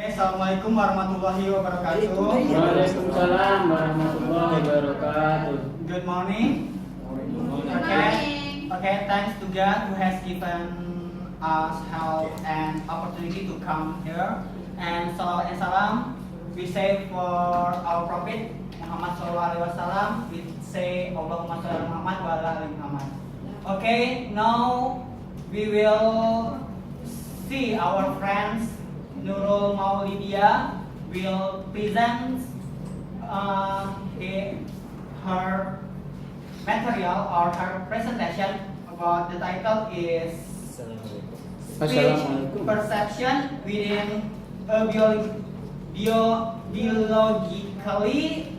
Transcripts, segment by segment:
Assalamualaikum warahmatullahi wabarakatuh. Waalaikumsalam warahmatullahi wabarakatuh. Good morning. Okay, thanks to God who has given us health and opportunity to come here. And salawat and salam we say for our Prophet Muhammad SAW. We say Allahumma sholli ala Muhammad wa ala ali Muhammad. Okay, now we will see our friends Nurul Maulidia will present her material or her presentation about the title is Speech Perception Within a Biologically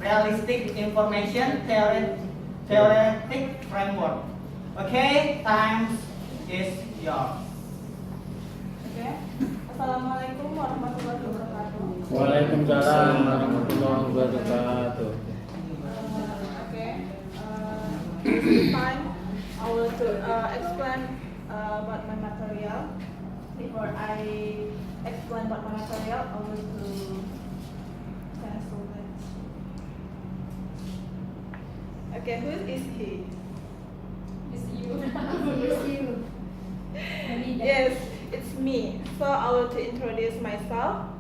Realistic Information Theoretic Framework. Okay, time is yours. Assalamualaikum warahmatullahi wabarakatuh. Waalaikumsalam warahmatullahi wabarakatuh. This time I will explain about my material. Before I explain about my material, I will cancel that. Okay, who is he? It's you. It's you. Yes, it's me. So I will to introduce myself.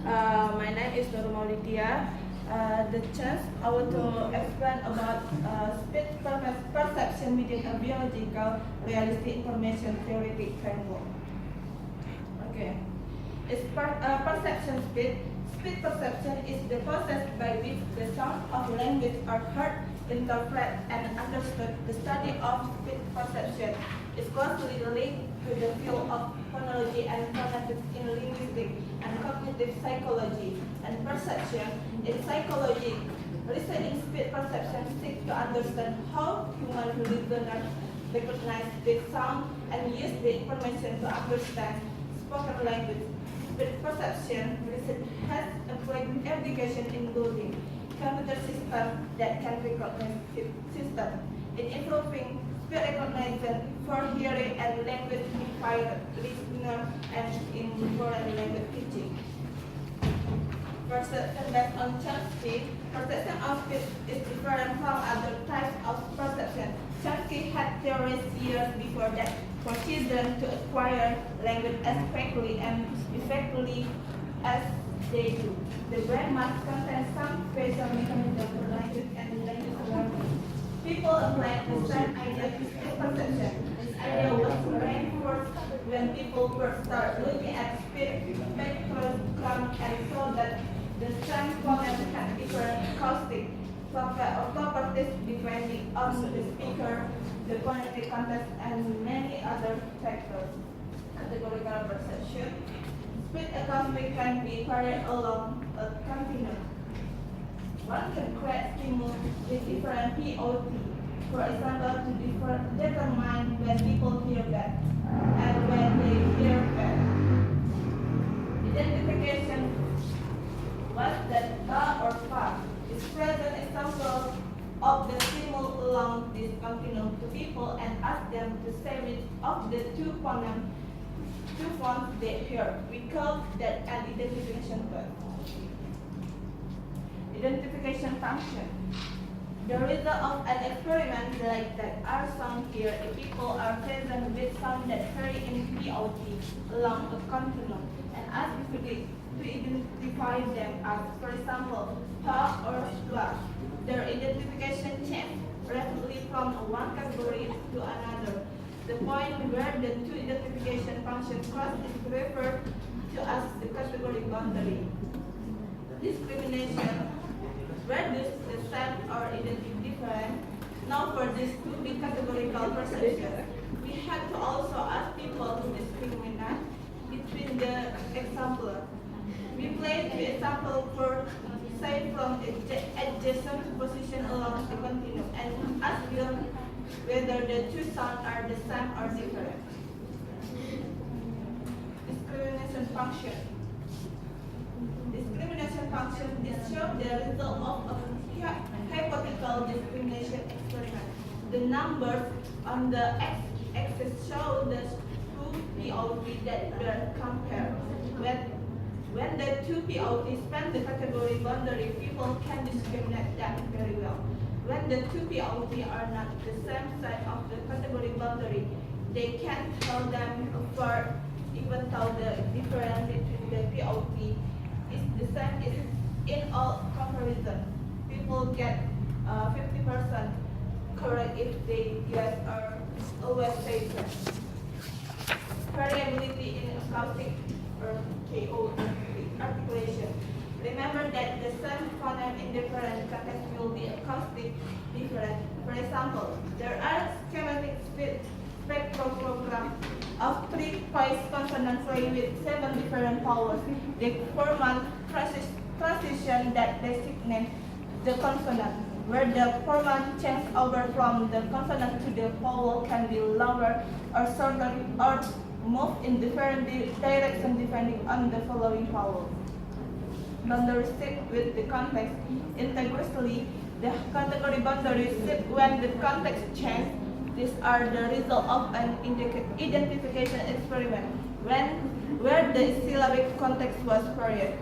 My name is Nurul Maulidia. The chance I will to explain about speech perception within a biological realistic information theoretic framework. Okay, it's perception speech. Speech perception is the process by which the sound of language are heard, interpreted, and understood. The study of speech perception is closely linked to the field of phonology and phonetics in linguistics and cognitive psychology and perception in psychology. Listening speech perception seeks to understand how human listeners recognize the sound and use the information to understand spoken language. Speech perception research has applied education including computer systems that can recognize system in improving speech recognition for hearing and language impaired listeners and in foreign language teaching. Perception based on Chomsky, perception of speech is different from other types of perception. Chomsky had theories years before that for children to acquire language as quickly and effectively as they do. The brain must contain some special mechanism for language and language learning. People applied the same idea to speech perception. This idea was reinforced when people first started looking at speech spectrograms and saw that the same phoneme had different acoustic properties depending on the speaker, the phonetic context, and many other factors. Categorical perception. Speech acoustic can be carried along a continuum. One can create stimuli with different POT, for example, to determine when people hear bad and when they hear bad. Identification was that or far is present example of the stimulus along this continuum to people and ask them to say which of the two phones they hear. We call that an identification code. Identification function. The result of an experiment like that are shown here if people are present with sound that vary in POT along a continuum and ask repeatedly to identify them as, for example, ha or schwa. Their identification changes rapidly from one category to another. The point where the two identification functions cross is referred to as the category boundary. Discrimination. Where does the set or identity different? Now for this to be categorical perception, we have to also ask people to discriminate between the example. We play the example for say from adjacent position along the continuum and ask them whether the two sounds are the same or different. Discrimination function. Discrimination function is show the result of a hypothetical discrimination experiment. The numbers on the x-axis show the two POV that were compared. When the two POV span the category boundary, people can discriminate them very well. When the two POV are not the same side of the category boundary, they can tell them apart even though the difference between the POV is the same in all comparison. People get 50% correct if they guess or always say that. Variability in acoustic or KO articulation. Remember that the same phoneme in different contexts will be acoustic different. For example, there are schematic spectrogram of 3 voice consonant frame with 7 different vowels. The formal transition that designate the consonant, where the formal change over from the consonant to the vowel can be longer or shorter or move in different directions depending on the following vowels. Boundaries shift with the context. Integrally, the category boundaries shift when the context changes. These are the result of an identification experiment where the syllabic context was varied.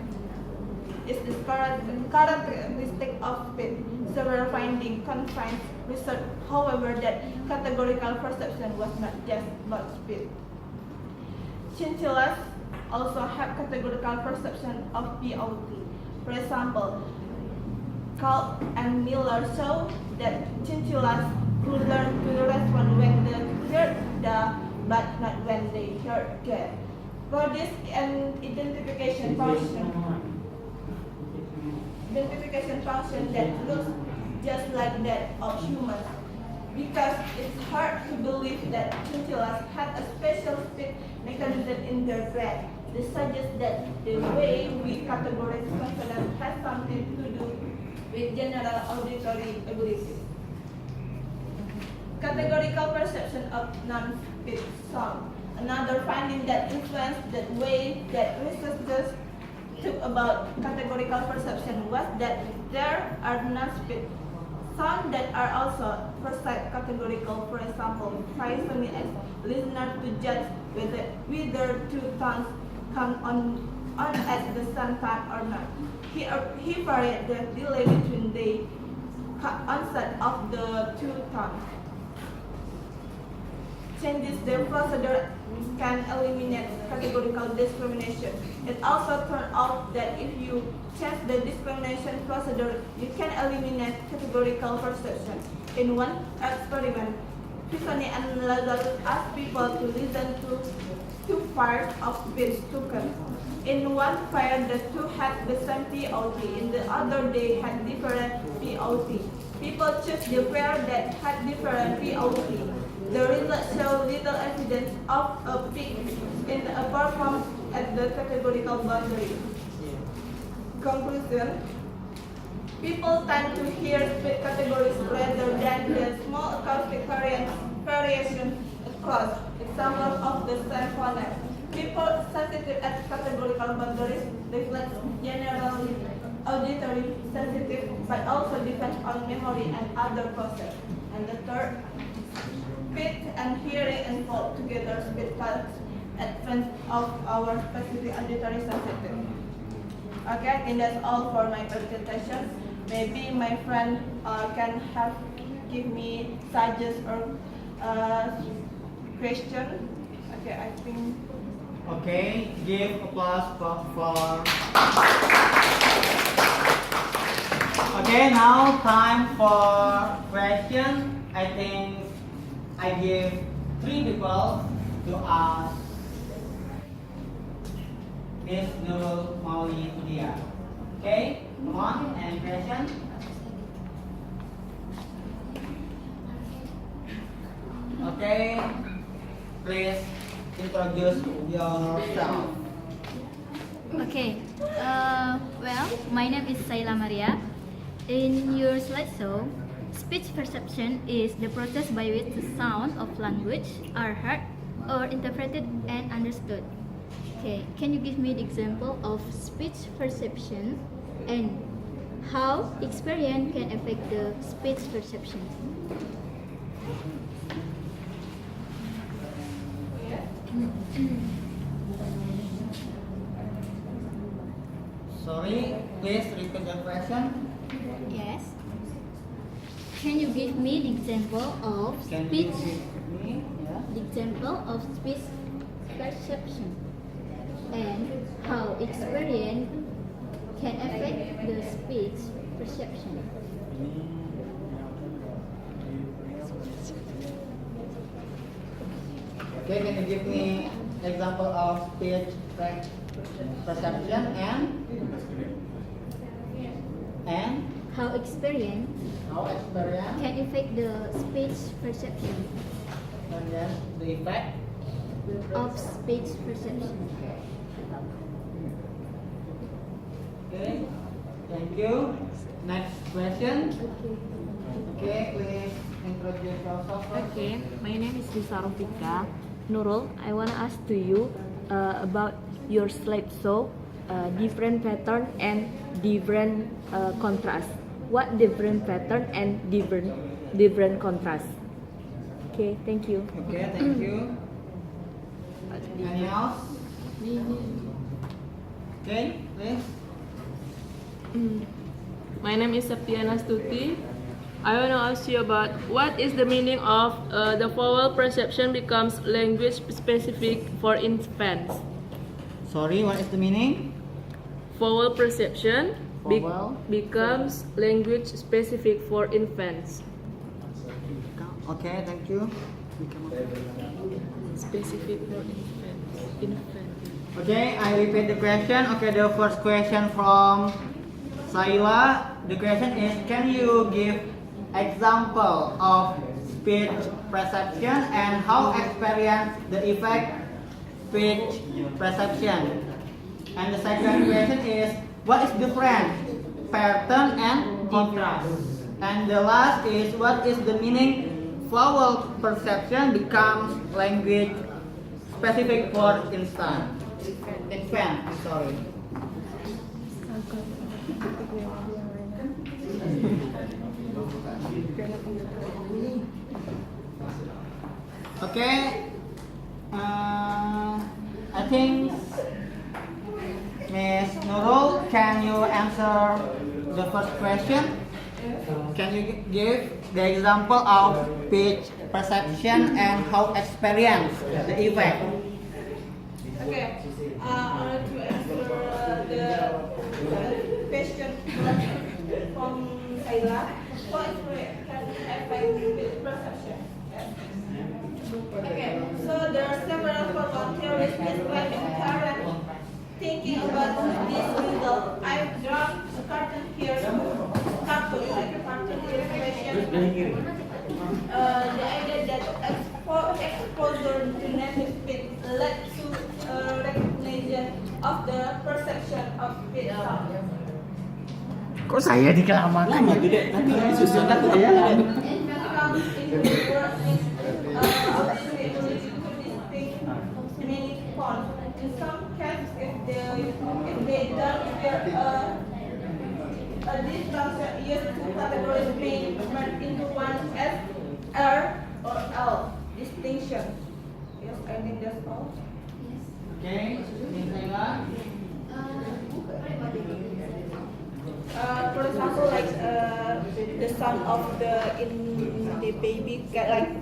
Is this characteristic of speech. Several findings confirm research, however, that categorical perception was not just about speech. Chinchillas also have categorical perception of POV. For example, Culp and Miller show that chinchillas could learn to respond when they heard the, but not when they heard get. For this, an identification function that looks just like that of humans. Because it's hard to believe that chinchillas had a special speech mechanism in their brain. This suggests that the way we categorize consonants has something to do with general auditory abilities. Categorical perception of non-speech sound. Another finding that influenced the way that researchers took about categorical perception was that there are non-speech sounds that are also perceived categorical. For example, Faisoni asks listeners to judge whether two tones come on at the same time or not. He varied the delay between the onset of the two tones. Changes the procedure can eliminate categorical discrimination. It also turned out that if you change the discrimination procedure, you can eliminate categorical perception. In one experiment, Pisoni and Lazarus asked people to listen to two pairs of speech tokens. In one pair, the two had the same POV. In the other, they had different POV. People chose the pair that had different POV. The results show little evidence of a peak in a performance at the categorical boundary. Conclusion: people tend to hear speech categories rather than the small acoustic variation across examples of the same phoneme. People sensitive at categorical boundaries reflect generally auditory sensitive, but also depends on memory and other causes. And the third, speech and hearing involved together speech tasks advance of our specific auditory sensitive. Okay, I think that's all for my presentation. Maybe my friend can give me suggestions or question. Okay, I think. Okay, give applause for. Okay, now time for question. I think I give 3 people to ask Miss Nurul Maulidia. Okay, come on, any question? Okay, please introduce yourself. Okay, well, my name is Saila Maria. In your slideshow, speech perception is the process by which the sound of language are heard or interpreted and understood. Okay, can you give me the example of speech perception and how experience can affect the speech perception? Yeah. Sorry, please repeat the question. Yes. Can you give me the example of Can you speech? give me? Yeah. The example of speech perception and how experience can affect the speech perception. Okay, can you give me example of speech perception and How experience how experience can affect the speech perception and then the effect? of speech perception. Okay, thank you. Next question. Okay, please introduce yourself. Okay, my name is Lisa Rofika. Nurul, I want to ask to you about your slideshow, different pattern and different contrast. What different pattern and different contrast? Okay, thank you. Okay, thank you. Any else? Okay, please. My name is Septiana Stuti. I want to ask you about what is the meaning of the vowel perception becomes language specific for infants. Sorry, what is the meaning? Vowel perception Vowel? becomes language specific for infants. Okay, thank you. Specific for infants. Okay, I repeat the question. Okay, the first question from Saila. The question is, can you give example of speech perception and how experience the effect speech perception? And the second question is, what is different pattern and contrast? And the last is, what is the meaning vowel perception becomes language specific for infant. Sorry. Okay. I think Miss Nurul, can you answer the first question? Can you give the example of speech perception and how experience the effect? Okay, I want to answer the question from Ayla. What experience can affect speech perception? Yes. Okay, so there are several formal theories describing current thinking about this result. I've drawn a cartoon here, like a cartoon illustration. The idea that exposure to native speech led to recognition of the perception of speech sound. Kok saya dikelamakan ya, Dede? Nanti disusun aku ya. Comes into the word is of the ability to distinct many fonts. In some cases, if they don't share a distance used to categories may merge into one S, R, or L distinction. Yes, I think that's all. Okay, Miss Ayla. For example, like the sound of in the baby get like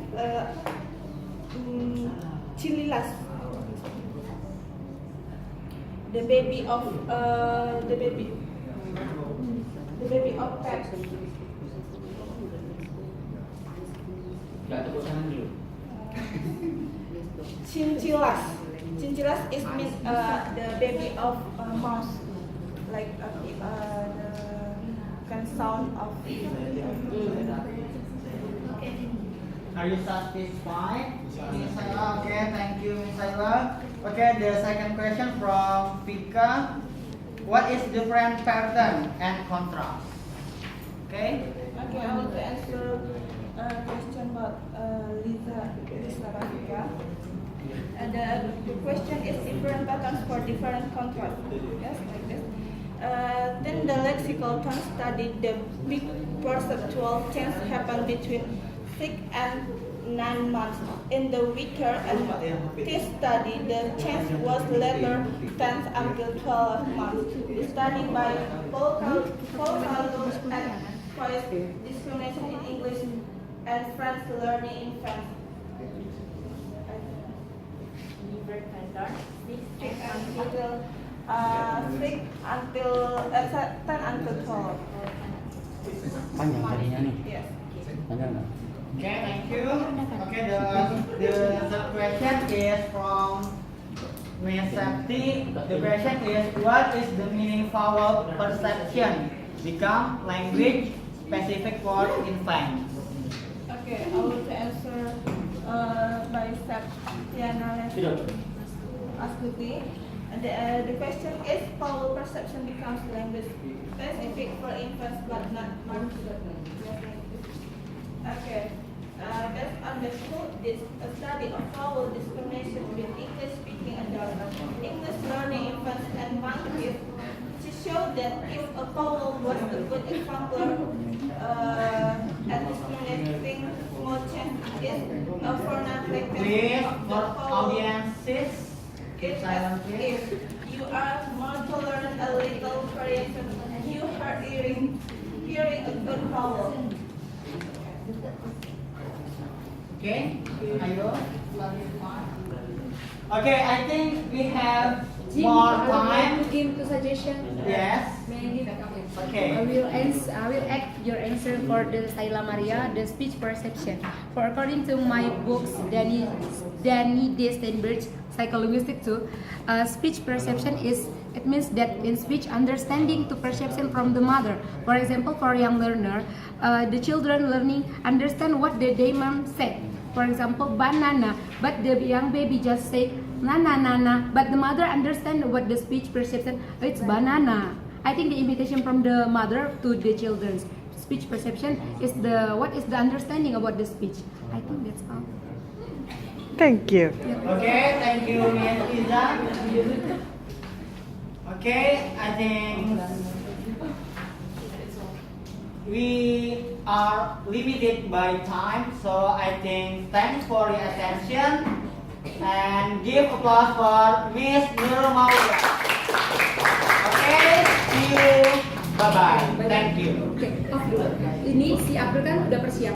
chililas. The baby of pet. Chinchillas. Chinchillas is mean the baby of mouse, like the can sound of. Are you satisfied, Miss Ayla? Okay, thank you, Miss Ayla. Okay, the second question from Vika. What is different pattern and contrast? Okay. Okay, I want to answer a question about Lisa Rafika. The question is different patterns for different contrasts. Yes, like this. Then the lexical term studied the big perceptual change happen between thick and 9 months. In the weaker and this study, the change was later 10 until 12 months. The study by Paul Caldo and voice discrimination in English and French learning in France. Different pattern. 10 until 12. Panjang tadinya nih. Yes. Panjang nggak? Okay, thank you. Okay, the question is from Miss Sakti. The question is, what is the meaning vowel perception become language specific for infants? Okay, I will answer by Septiana Astuti. The question is, vowel perception becomes language specific for infants but not children. Okay. Based on the study of vowel discrimination with English-speaking adults, English learning infants and monkeys, she showed that if a vowel was a good example at discriminating small change is a phonetic Please, of the for vowel. audiences, keep silent, please. If you are more tolerant a little variation, you are hearing a good vowel. Okay, ayo. Okay, I think we have more time. Give the suggestion. Yes. May I give? Okay. I will add your answer for the Saila Maria, the speech perception. For according to my books, Danny D. Steinberg, Psycholinguistic 2, speech perception it means that in speech understanding to perception from the mother. For example, for young learner, the children learning understand what the mom said. For example, banana, but the young baby just say nana, but the mother understand what the speech perception. It's banana. I think the imitation from the mother to the children's speech perception is what is the understanding about the speech. I think that's all. Thank you. Okay, thank you, Miss Iza. Okay, I think we are limited by time, so I think thanks for your attention and give applause for Miss Nurul Maulida. Okay, see you. Bye bye. Thank you. Oke, off dulu. Ini si Abdul kan udah persiapan.